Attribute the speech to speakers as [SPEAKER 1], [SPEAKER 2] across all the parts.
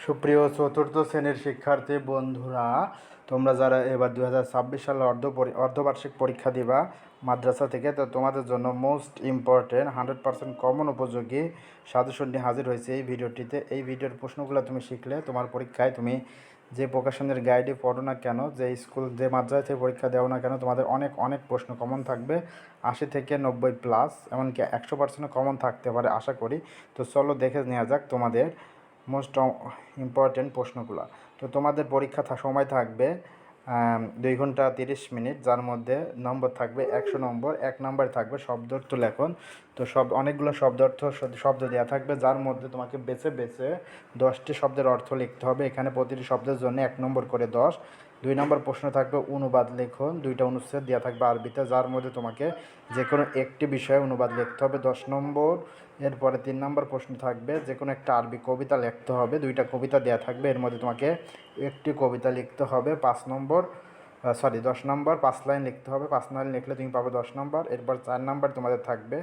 [SPEAKER 1] সুপ্রিয় চতুর্থ শ্রেণীর শিক্ষার্থী বন্ধুরা, তোমরা যারা এবার 2026 সালে অর্ধবার্ষিক পরীক্ষা দিবা মাদ্রাসা থেকে, তো তোমাদের জন্য মোস্ট ইম্পর্টেন্ট 100% কমন উপযোগী সাজেশন নিয়ে হাজির হয়েছে এই ভিডিওটিতে। এই ভিডিওর প্রশ্নগুলো তুমি শিখলে তোমার পরীক্ষায় তুমি যে প্রকাশনের গাইডে পড়ো না কেন, যে স্কুল যে মাদ্রাসা থেকে পরীক্ষা দেও না কেন, তোমাদের অনেক অনেক প্রশ্ন কমন থাকবে। 80 থেকে 90+, এমনকি 100% কমন থাকতে পারে আশা করি। তো চলো দেখে নেওয়া যাক তোমাদের মোস্ট ইম্পর্টেন্ট প্রশ্নগুলো। তো তোমাদের পরীক্ষা সময় থাকবে 2 ঘন্টা 30 মিনিট, যার মধ্যে নম্বর থাকবে 100 নম্বর। 1 নম্বরে থাকবে শব্দার্থ লেখন। তো অনেকগুলো শব্দ দেওয়া থাকবে, যার মধ্যে তোমাকে বেছে বেছে 10টি শব্দের অর্থ লিখতে হবে। এখানে প্রতিটি শব্দের জন্য 1 নম্বর করে 10। 2 নম্বর প্রশ্ন থাকবে অনুবাদ লেখন। 2টা অনুচ্ছেদ দেওয়া থাকবে আরবিতে, যার মধ্যে তোমাকে যে কোনো একটি বিষয়ে অনুবাদ লিখতে হবে, 10 নম্বর। এরপরে 3 নম্বর প্রশ্ন থাকবে যে কোনো একটা আরবি কবিতা লিখতে হবে। 2টা কবিতা দেওয়া থাকবে, এর মধ্যে তোমাকে একটি কবিতা লিখতে হবে। 10 নম্বর 5 লাইন লিখতে হবে। 5 লাইন লিখলে তুমি পাবে 10 নম্বর। এরপর 4 নম্বর তোমাদের থাকবে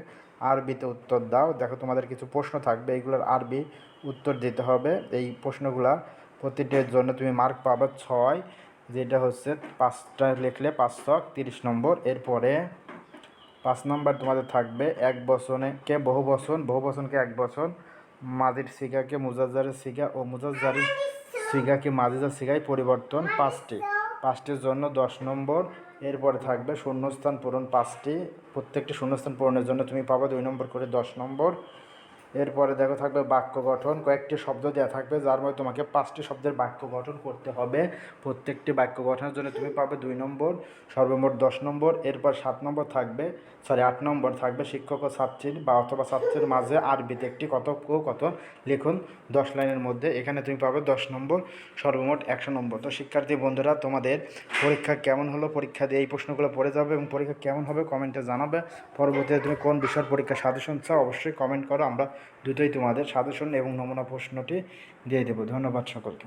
[SPEAKER 1] আরবিতে উত্তর দাও। দেখো তোমাদের কিছু প্রশ্ন থাকবে, এইগুলোর আরবি উত্তর দিতে হবে। এই প্রশ্নগুলা প্রতিটির জন্য তুমি মার্ক পাবে 6, যেটা হচ্ছে 5টা লিখলে 5 ছক 30 নম্বর। এরপরে 5 নম্বর তোমাদের থাকবে এক বচনকে বহু বচন, বহু বচনকে এক বচন, মাজির সিগাকে মুজাজ্জারের সিগা ও মুজাজ্জারি সিগাকে মাজিজার সিগায় পরিবর্তন 5টির জন্য 10 নম্বর। এরপরে থাকবে শূন্যস্থান পূরণ 5টি, প্রত্যেকটি শূন্যস্থান পূরণের জন্য তুমি পাবে 2 নম্বর করে 10 নম্বর। এরপরে দেখো থাকবে বাক্য গঠন, কয়েকটি শব্দ দেওয়া থাকবে, যার মধ্যে তোমাকে 5টি শব্দের বাক্য গঠন করতে হবে। প্রত্যেকটি বাক্য গঠনের জন্য তুমি পাবে 2 নম্বর, সর্বমোট 10 নম্বর। এরপর 8 নম্বর থাকবে শিক্ষক ও ছাত্রীর বা অথবা ছাত্রের মাঝে আরবিতে একটি কত লিখুন 10 লাইনের মধ্যে। এখানে তুমি পাবে 10 নম্বর, সর্বমোট 100 নম্বর। তো শিক্ষার্থী বন্ধুরা, তোমাদের পরীক্ষা কেমন হলো? পরীক্ষা দিয়ে এই প্রশ্নগুলো পড়ে যাবে এবং পরীক্ষা কেমন হবে কমেন্টে জানাবে। পরবর্তীতে তুমি কোন বিষয়ের পরীক্ষা সাজেশন চাও অবশ্যই কমেন্ট করো, আমরা দুটোই তোমাদের সাজেশন এবং নমুনা প্রশ্নটি দিয়ে দেবো। ধন্যবাদ সকলকে।